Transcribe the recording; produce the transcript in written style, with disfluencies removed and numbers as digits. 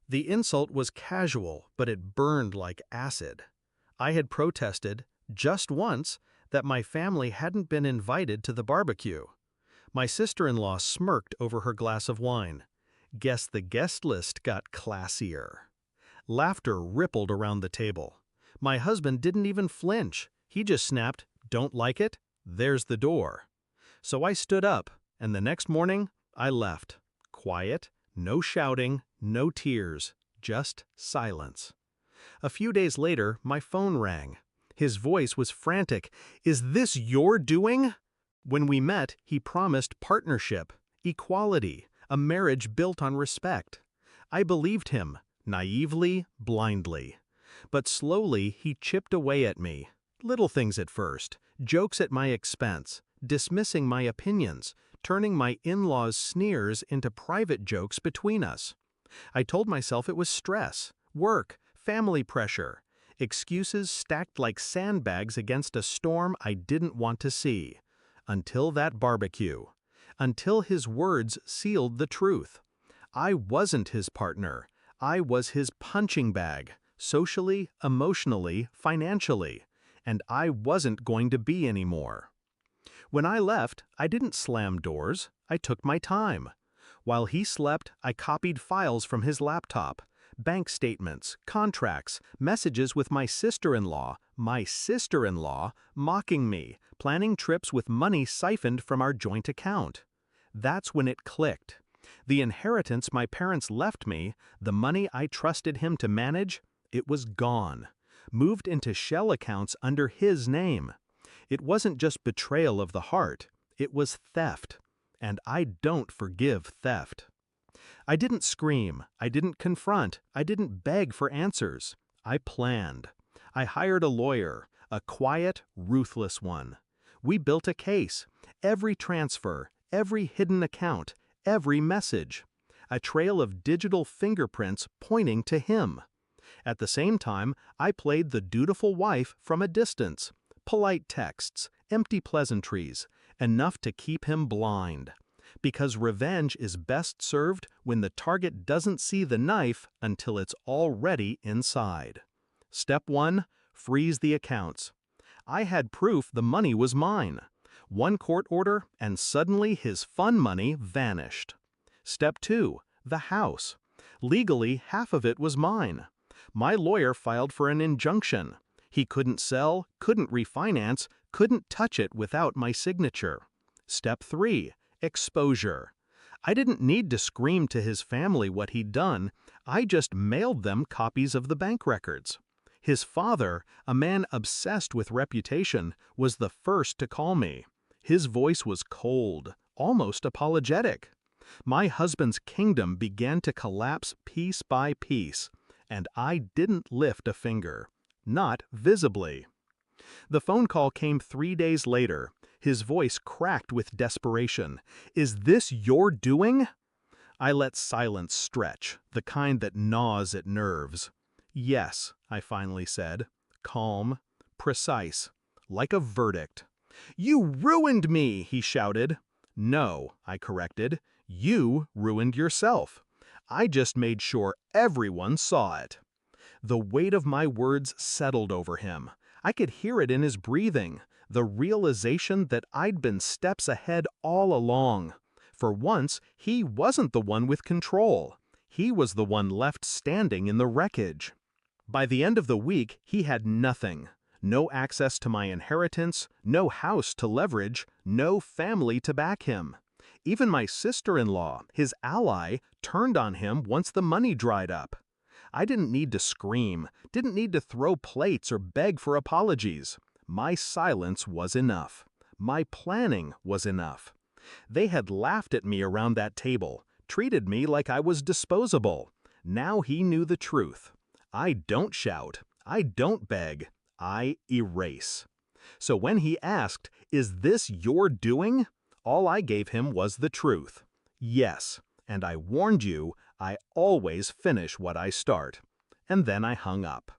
The insult was casual, but it burned like acid. I had protested, just once, that my family hadn't been invited to the barbecue. My sister-in-law smirked over her glass of wine. Guess the guest list got classier. Laughter rippled around the table. My husband didn't even flinch. He just snapped, "Don't like it? There's the door." So I stood up, and the next morning, I left. Quiet, no shouting, no tears, just silence. A few days later, my phone rang. His voice was frantic. "Is this your doing?" When we met, he promised partnership, equality, a marriage built on respect. I believed him, naively, blindly. But slowly he chipped away at me. Little things at first, jokes at my expense, dismissing my opinions, turning my in-laws' sneers into private jokes between us. I told myself it was stress, work, family pressure, excuses stacked like sandbags against a storm I didn't want to see. Until that barbecue. Until his words sealed the truth. I wasn't his partner. I was his punching bag, socially, emotionally, financially, and I wasn't going to be anymore. When I left, I didn't slam doors, I took my time. While he slept, I copied files from his laptop, bank statements, contracts, messages with my sister-in-law, mocking me, planning trips with money siphoned from our joint account. That's when it clicked. The inheritance my parents left me, the money I trusted him to manage, it was gone. Moved into shell accounts under his name. It wasn't just betrayal of the heart, it was theft. And I don't forgive theft. I didn't scream, I didn't confront, I didn't beg for answers. I planned. I hired a lawyer, a quiet, ruthless one. We built a case. Every transfer, every hidden account, every message. A trail of digital fingerprints pointing to him. At the same time, I played the dutiful wife from a distance. Polite texts, empty pleasantries, enough to keep him blind. Because revenge is best served when the target doesn't see the knife until it's already inside. Step 1, freeze the accounts. I had proof the money was mine. One court order, and suddenly his fun money vanished. Step 2, the house. Legally, half of it was mine. My lawyer filed for an injunction. He couldn't sell, couldn't refinance, couldn't touch it without my signature. Step 3, exposure. I didn't need to scream to his family what he'd done, I just mailed them copies of the bank records. His father, a man obsessed with reputation, was the first to call me. His voice was cold, almost apologetic. My husband's kingdom began to collapse piece by piece, and I didn't lift a finger. Not visibly. The phone call came 3 days later. His voice cracked with desperation. "Is this your doing?" I let silence stretch, the kind that gnaws at nerves. "Yes," I finally said, calm, precise, like a verdict. "You ruined me!" he shouted. "No," I corrected, "you ruined yourself. I just made sure everyone saw it." The weight of my words settled over him. I could hear it in his breathing, the realization that I'd been steps ahead all along. For once, he wasn't the one with control. He was the one left standing in the wreckage. By the end of the week, he had nothing. No access to my inheritance, no house to leverage, no family to back him. Even my sister-in-law, his ally, turned on him once the money dried up. I didn't need to scream, didn't need to throw plates or beg for apologies. My silence was enough. My planning was enough. They had laughed at me around that table, treated me like I was disposable. Now he knew the truth. I don't shout, I don't beg, I erase. So when he asked, "Is this your doing?" all I gave him was the truth. Yes, and I warned you, I always finish what I start. And then I hung up.